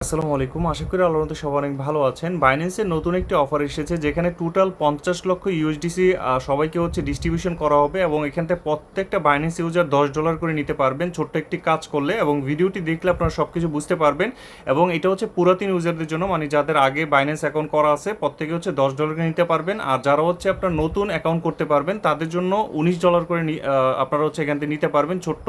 আসসালামু আলাইকুম। আশা করি আল্লাহর মতো সবাই অনেক ভালো আছেন। বাইন্যান্সের নতুন একটি অফার এসেছে যেখানে টোটাল 50 লক্ষ ইউএসডিসি সবাইকে ডিস্ট্রিবিউশন করা হবে এবং এখান থেকে প্রত্যেকটা বাইন্যান্স ইউজার $10 করে নিতে পারবেন ছোট্ট একটি কাজ করলে, এবং ভিডিওটি দেখলে আপনারা সব কিছু বুঝতে পারবেন। এবং এটা পুরাতন ইউজারদের জন্য, মানে যাদের আগে বাইন্যান্স অ্যাকাউন্ট করা আছে প্রত্যেকে $10 করে নিতে পারবেন। আর যারা আপনার নতুন অ্যাকাউন্ট করতে পারবেন তাদের জন্য $19 করে আপনারা এখান থেকে নিতে পারবেন ছোট্ট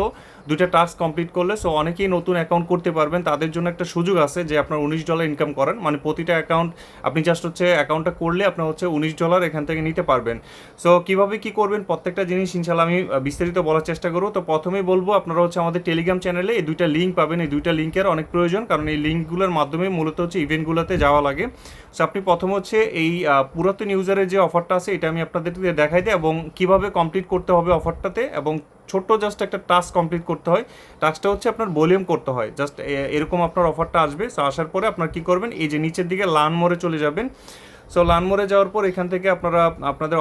দুইটা টাস্ক কমপ্লিট করলে। সো অনেকেই নতুন অ্যাকাউন্ট করতে পারবেন, তাদের জন্য একটা সুযোগ আছে যে আপনার $19 ইনকাম করেন, মানে প্রতিটা অ্যাকাউন্ট আপনি জাস্ট অ্যাকাউন্টটা করলে আপনার $19 এখান থেকে নিতে পারবেন। সো কীভাবে কী করবেন প্রত্যেকটা জিনিস ইনশাল্লাহ আমি বিস্তারিত বলার চেষ্টা করব। তো প্রথমেই বলবো আপনারা আমাদের টেলিগ্রাম চ্যানেলে এই দুইটা লিঙ্ক পাবেন। এই দুইটা লিঙ্কের অনেক প্রয়োজন, কারণ এই লিঙ্কগুলোর মাধ্যমে মূলত ইভেন্টগুলোতে যাওয়া লাগে। সো আপনি প্রথমে এই পুরাতন ইউজারের যে অফারটা আছে এটা আমি আপনাদেরকে দেখাই দিই এবং কীভাবে কমপ্লিট করতে হবে অফারটাতে, এবং ছোট্ট জাস্ট একটা টাস্ক কমপ্লিট করতে হয়। টাস্কটা আপনার ভলিউম করতে হয়, জাস্ট এরকম আপনার অফারটা আসবে। সো আসার পরে আপনার কী করবেন, এই যে নিচের দিকে লার্ন মোরে চলে যাবেন। সো লার্ন মোরে যাওয়ার পর এখান থেকে আপনারা আপনাদের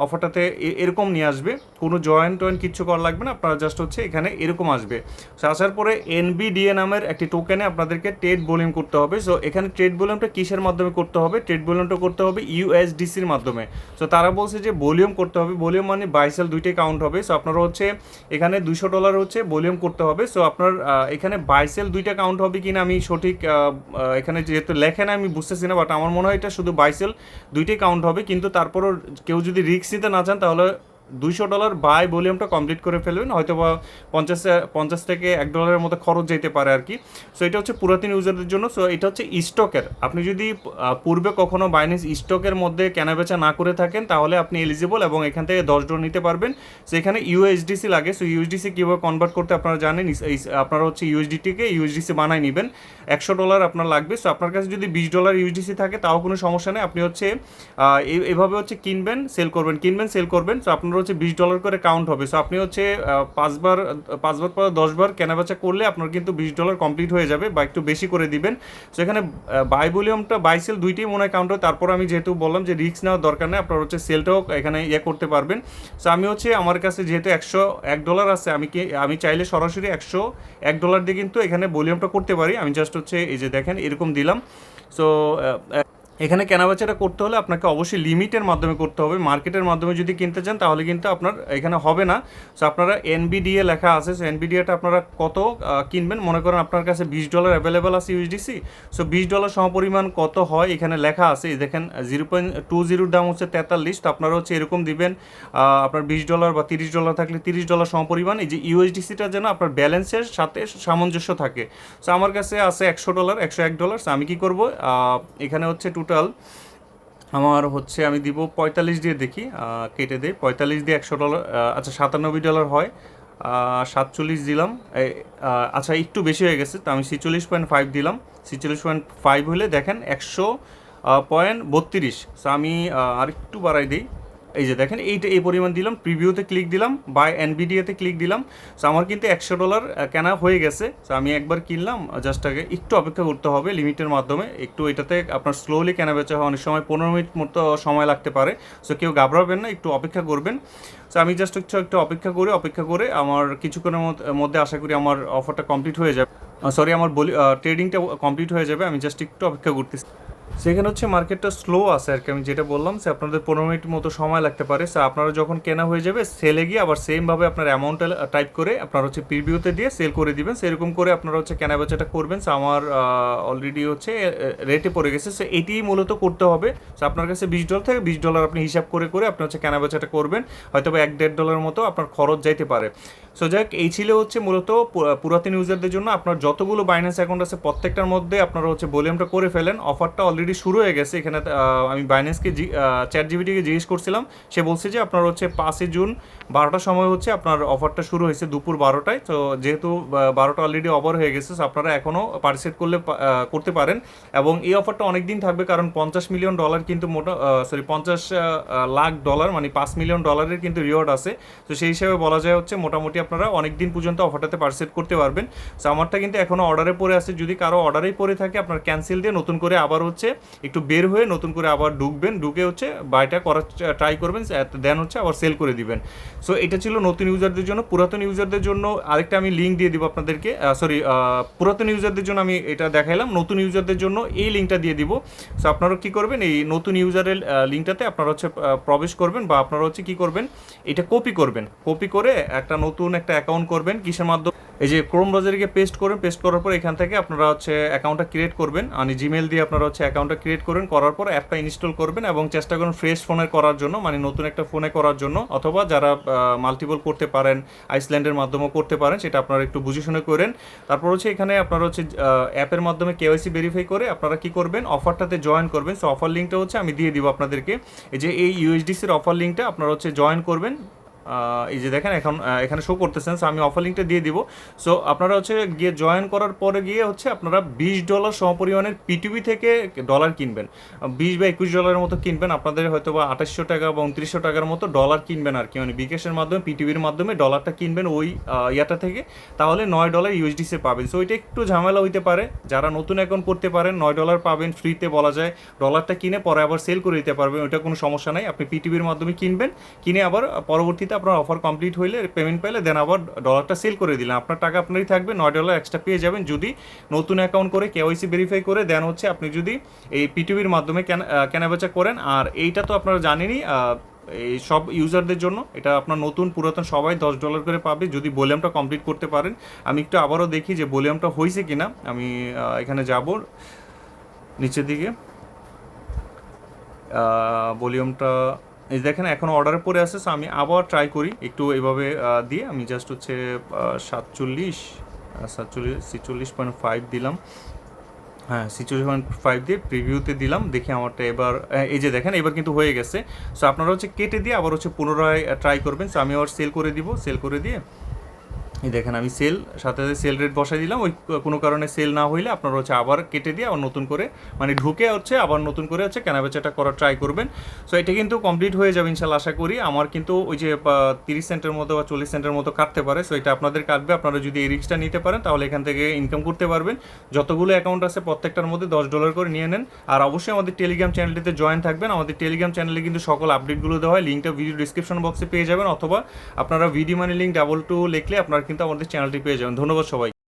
অফারটাতে এরকম নিয়ে আসবে, কোনো জয়েন কিচ্ছু করা লাগবে না, আপনারা জাস্ট এখানে এরকম আসবে। সো আসার পরে এনবিডিএ নামের একটি টোকেনে আপনাদেরকে ট্রেড ভলিউম করতে হবে। সো এখানে ট্রেড ভলিউমটা কিসের মাধ্যমে করতে হবে? ট্রেড ভলিউমটা করতে হবে ইউএসডিসির মাধ্যমে। সো তারা বলছে যে ভলিউম করতে হবে, ভলিউম মানে বাই সেল দুইটাই কাউন্ট হবে। সো আপনারা এখানে $200 ভলিউম করতে হবে। সো আপনার এখানে বাই সেল দুইটা কাউন্ট হবে কিনা আমি সঠিক এখানে যেহেতু লেখে না আমি বুঝতেছি না, বাট আমার মনে হয় এটা শুধু বাইসেল দুইটাই কাউন্ট হবে। কিন্তু তারপরও কেউ যদি রিস্ক নিতে না চান তাহলে $200 বাই ভলিউমটা কমপ্লিট করে ফেলবেন, হয়তো বা 50 থেকে $1 মতো খরচ যেতে পারে আর কি। সো এটা পুরাতন ইউজারদের জন্য। সো এটা স্টকের, আপনি যদি পূর্বে কখনো বাইন্যান্স স্টকের মধ্যে কেনাবেচা না করে থাকেন তাহলে আপনি এলিজিবল এবং এখান থেকে $10 নিতে পারবেন। সো এখানে ইউএসডিসি লাগে। সো ইউএসডিসি কীভাবে কনভার্ট করতে আপনারা জানেন, আপনারা ইউএসডিটিকে ইউএসডিসি বানাই নেবেন, $100 আপনার লাগবে। সো আপনার কাছে যদি $20 ইউএসডিসি থাকে তাও কোনো সমস্যা নেই, আপনি এভাবে কিনবেন সেল করবেন, কিনবেন সেল করবেন। সো আপনার $20 করে কাউন্ট হবে। সো আপনি 5বার পর 10বার কেনাবেচা করলে আপনার কিন্তু $20 কমপ্লিট হয়ে যাবে, বা একটু বেশি করে দিবেন। সো এখানে বাই ভলিউমটা বাই সেল দুইটাই মনে হয় কাউন্ট হয়। তারপর আমি যেহেতু বললাম যে রিস্ক নেওয়ার দরকার নেই, আপনার সেলটাও এখানে করতে পারবেন। সো আমি আমার কাছে যেহেতু $101 আছে, আমি চাইলে সরাসরি $101 দিয়ে কিন্তু এখানে ভলিউমটা করতে পারি। আমি জাস্ট এই যে দেখেন এরকম দিলাম। সো এখানে কেনাবেচাটা করতে হলে আপনাকে অবশ্যই লিমিটের মাধ্যমে করতে হবে। মার্কেটের মাধ্যমে যদি কিনতে চান তাহলে কিন্তু আপনার এখানে হবে না। সো আপনারা এনবিডিএ লেখা আছে, সো এনবিডিএটা আপনারা কত কিনবেন, মনে করেন আপনার কাছে $20 অ্যাভেলেবেল আছে ইউএসডিসি। সো $20 সমপরিমাণ কত হয় এখানে লেখা আছে, দেখেন 0.20 দাম 43। তো আপনারা এরকম দিবেন, আপনার $20 বা $30 থাকলে $30 সমপরিমাণ। এই যে ইউএসডিসিটা যেন আপনার ব্যালেন্সের সাথে সামঞ্জস্য থাকে। সো আমার কাছে আছে $100, $101। সো আমি কী করবো, এখানে টোটাল আমার আমি দিব 45 দিয়ে, দেখি কেটে দেয় 45 দিয়ে $100, আচ্ছা $97 হয়, 47 দিলাম। আচ্ছা একটু বেশি হয়ে গেছে, তো আমি 46.5 দিলাম। 46.5 হলে দেখেন 100.32। সো আমি আর একটু বাড়াই দিই, এই যে দেখেন এই পরিমাণ দিলাম। প্রিভিউতে ক্লিক দিলাম, বাই এনবিডিএতে ক্লিক দিলাম। সো আমার কিন্তু $100 কেনা হয়ে গেছে। সো আমি একবার কিনলাম, জাস্ট আগে একটু অপেক্ষা করতে হবে লিমিটের মাধ্যমে। একটু এটাতে আপনার স্লোলি কেনা বেচা হয়, অনেক সময় 15 মিনিট মতো সময় লাগতে পারে। সো কেউ ঘাবড়াবেন না, একটু অপেক্ষা করবেন। সো আমি জাস্ট একটু অপেক্ষা করে আমার কিছুক্ষণের মধ্যে আশা করি আমার অফারটা কমপ্লিট হয়ে যাবে, সরি আমার ট্রেডিংটা কমপ্লিট হয়ে যাবে। আমি জাস্ট একটু অপেক্ষা করতেছি। সেখানে মার্কেটটা স্লো আছে আর কি, আমি যেটা বললাম সে আপনাদের 15 মিনিট মতো সময় লাগতে পারে। সো আপনারা যখন কেনা হয়ে যাবে সেলে গিয়ে আবার সেমভাবে আপনার অ্যামাউন্টটা টাইপ করে আপনার প্রিভিউতে দিয়ে সেল করে দিবেন। সেরকম করে আপনারা কেনা বেচাটা করবেন। সো আমার অলরেডি রেটে পড়ে গেছে। সো এটিই মূলত করতে হবে। সো আপনার কাছে $20 থেকে $20 আপনি হিসাব করে আপনি কেনা বেচাটা করবেন, হয়তো বা $1-1.5 মতো আপনার খরচ যাইতে পারে। সো যাক, এই ছিল মূলত পুরাতন ইউজারদের জন্য। আপনার যতগুলো বাইন্যান্স অ্যাকাউন্ট আছে প্রত্যেকটার মধ্যে আপনারা ভলিউমটা করে ফেলেন। অফারটা অলরেডি শুরু হয়ে গেছে। এখানে আমি বাইন্যান্সকে চ্যাট জিপিটিকে জিজ্ঞেস করছিলাম, সে বলছে যে আপনার 5 জুন 12টার সময় আপনার অফারটা শুরু হয়েছে দুপুর 12টায়। তো যেহেতু 12টা অলরেডি ওভার হয়ে গেছে, সো আপনারা এখনও পার্টিসিপেট করতে পারেন। এবং এই অফারটা অনেক দিন থাকবে, কারণ $50 মিলিয়ন কিন্তু $50 লাখ, মানে $5 মিলিয়ন কিন্তু রিওয়ার্ড আছে। তো সেই হিসাবে বলা যায় মোটামুটি আপনারা অনেক দিন পর্যন্ত অফারটাতে পার্সেল করতে পারবেন। সো আমারটা কিন্তু এখনও অর্ডারে পড়ে আছে, যদি কারো অর্ডারেই পড়ে থাকে আপনার ক্যান্সেল দিয়ে নতুন করে আবার হচ্ছে একটু বের হয়ে নতুন করে আবার ঢুকবেন, ঢুকে হচ্ছে বাইটা করার ট্রাই করবেন, দেন হচ্ছে আবার সেল করে দিবেন। সো এটা ছিল নতুন ইউজারদের জন্য। পুরাতন ইউজারদের জন্য আরেকটা আমি লিঙ্ক দিয়ে দিব আপনাদেরকে, পুরাতন ইউজারদের জন্য আমি এটা দেখাইলাম, নতুন ইউজারদের জন্য এই লিঙ্কটা দিয়ে দিব। সো আপনারা কী করবেন, এই নতুন ইউজারের লিঙ্কটাতে আপনারা হচ্ছে প্রবেশ করবেন, বা আপনারা হচ্ছে কী করবেন, এটা কপি করবেন, কপি করে একটা নতুন একটা অ্যাকাউন্ট করবেন। কিসের মাধ্যমে, এই যে ক্রোম ব্রাউজারে পেস্ট করবেন, পেস্ট করার পর এখান থেকে আপনারা হচ্ছে অ্যাকাউন্টটা ক্রিয়েট করবেন, মানে জিমেল দিয়ে আপনারা হচ্ছে অ্যাকাউন্টটা ক্রিয়েট করবেন, করার পর অ্যাপটা ইনস্টল করবেন এবং চেষ্টা করুন ফ্রেশ ফোনে করার জন্য, মানে নতুন একটা ফোনে করার জন্য, অথবা যারা মাল্টিপল করতে পারেন আইসল্যান্ডের মাধ্যমেও করতে পারেন, সেটা আপনারা একটু বুঝে শুনে করেন। তারপর হচ্ছে এখানে আপনারা হচ্ছে অ্যাপের মাধ্যমে কেওয়াইসি ভেরিফাই করে আপনারা কি করবেন, অফারটাতে জয়েন করবেন। সো অফার লিঙ্কটা হচ্ছে আমি দিয়ে দিব আপনাদেরকে, এই যে এই ইউএসডিসির অফার লিঙ্কটা আপনারা হচ্ছে জয়েন করবেন। এই যে দেখেন এখন এখানে শো করতেছেন, সো আমি অফার লিঙ্কটা দিয়ে দিব। সো আপনারা হচ্ছে গিয়ে জয়েন করার পরে গিয়ে হচ্ছে আপনারা $20 সমপরিমাণের পিটিভি থেকে ডলার কিনবেন, 20 বা 21 ডলারের মতো কিনবেন, আপনাদের হয়তো বা 2800 টাকা বা 2900 টাকার মতো ডলার কিনবেন আর কি, মানে বিকাশের মাধ্যমে পিটিভির মাধ্যমে ডলারটা কিনবেন ওই ইয়াটা থেকে, তাহলে $9 ইউএসডিসি পাবেন। সো এটা একটু ঝামেলা হইতে পারে, যারা নতুন অ্যাকাউন্ট করতে পারেন $9 পাবেন ফ্রিতে বলা যায়, ডলারটা কিনে পরে আবার সেল করে দিতে পারবেন, ওইটা কোনো সমস্যা নাই। আপনি পিটিভির মাধ্যমে কিনবেন, কিনে আবার পরবর্তীতে আপনার অফার কমপ্লিট হইলে পেমেন্ট পাইলে দেন আবার ডলারটা সেল করে দিলেন, আপনার টাকা আপনারই থাকবে, $9 এক্সট্রা পেয়ে যাবেন যদি নতুন অ্যাকাউন্ট করে কেওয়াইসি ভেরিফাই করে দেন হচ্ছে আপনি যদি এই পিটিভির মাধ্যমে কেনাবেচা করেন। আর এইটা তো আপনারা জানেনই, এই সব ইউজারদের জন্য এটা আপনার নতুন পুরাতন সবাই $10 করে পাবে যদি ভলিউমটা কমপ্লিট করতে পারেন। আমি একটু আবারও দেখি যে ভলিউমটা হয়েছে কিনা, আমি এখানে যাব নিচের দিকে, ভলিউমটা এই দেখেন এখন অর্ডারে পড়ে আসে। সো আমি আবার ট্রাই করি একটু এইভাবে দিয়ে, আমি জাস্ট হচ্ছে 46.5 দিলাম, হ্যাঁ 46.5 দিয়ে প্রিভিউতে দিলাম, দেখি আমারটা এবার এই যে দেখেন এবার কিন্তু হয়ে গেছে। সো আপনারা হচ্ছে কেটে দিয়ে আবার হচ্ছে পুনরায় ট্রাই করবেন। সো আমি আবার সেল করে দিব, সেল করে দিয়ে এই দেখেন আমি সাথে সেল রেট বসাই দিলাম, ওই কোনো কারণে সেল না হইলে আপনারা হচ্ছে আবার কেটে দিয়ে আবার নতুন করে মানে ঢুকে হচ্ছে আবার নতুন করে হচ্ছে কেনাবেচাটা করার ট্রাই করবেন। সো এটা কিন্তু কমপ্লিট হয়ে যাবে ইনশাল্লাহ আশা করি। আমার কিন্তু ওই যে 30 সেন্টের মতো বা 40 সেন্টের মতো কাটতে পারে, সো এটা আপনাদের কাটবে, আপনারা যদি এই রিস্কটা নিতে পারেন তাহলে এখান থেকে ইনকাম করতে পারবেন। যতগুলো অ্যাকাউন্ট আছে প্রত্যেকটার মধ্যে $10 করে নিয়ে নেন। আর অবশ্যই আমাদের টেলিগ্রাম চ্যানেলটিতে জয়েন থাকবেন, আমাদের টেলিগ্রাম চ্যানেলে কিন্তু সকল আপডেটগুলো দেওয়া হয়, লিঙ্কটা ভিডিও ডিসক্রিপশন বক্সে পেয়ে যাবেন, অথবা আপনারা ভিডিও মানি লিঙ্ক 22 লিখলে আপনারা কিন্তু আমাদের চ্যানেলটি পেয়ে যাবেন। ধন্যবাদ সবাই।